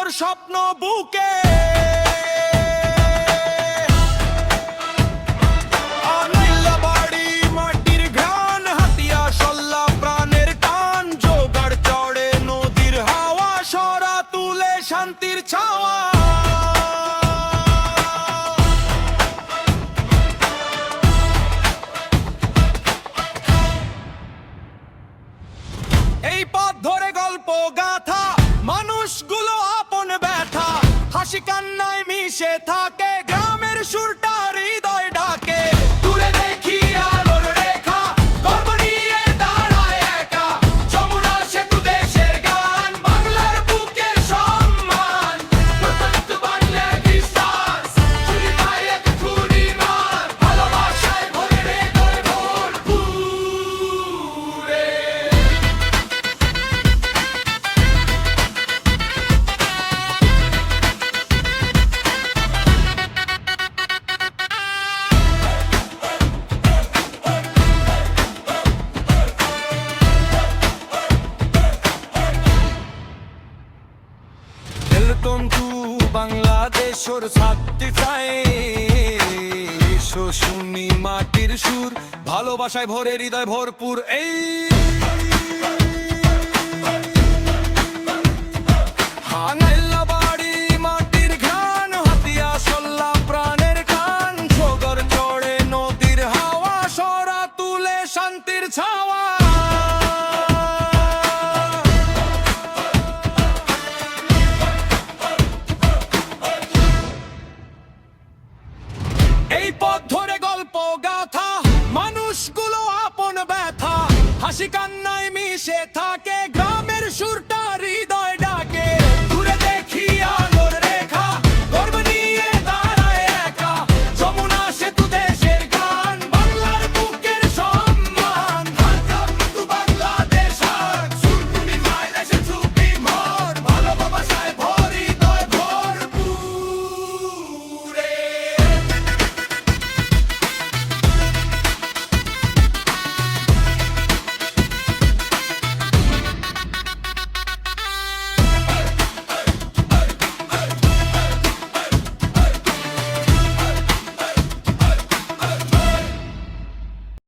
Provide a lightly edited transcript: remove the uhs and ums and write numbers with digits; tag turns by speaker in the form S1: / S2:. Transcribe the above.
S1: মোর স্বপ্ন বুকে আনাইলা বাড়ি মাটির ঘ্রাণ হাতিয়া সল্লা প্রাণের টান জোগাড় চড়ে নদীর হাওয়া সরা তুলে শান্তির ছাওয়া এই পথ ধরে গল্প গাথা মানুষগুলো আপন ব্যথা হাসি কান্নায় মিশে থাকে গ্রামের সুরটা হৃদয় ডাকে দূরে দেখি আলোর রেখা গর্ব নিয়ে দাঁড়ায় একা যমুনা সেতু দেশের গান বাংলার বুকের সম্মান বাংলা বিশ্বাস চুরি মায়ে চুরি মার ভালোবাসায় ভরে হৃদয় ভরপুরে वेलकम टू বাংলাদেশের ছাত্রী চাই এসো শুনি মাটির সুর ভালোবাসায় ভরে হৃদয় ভরপুর এই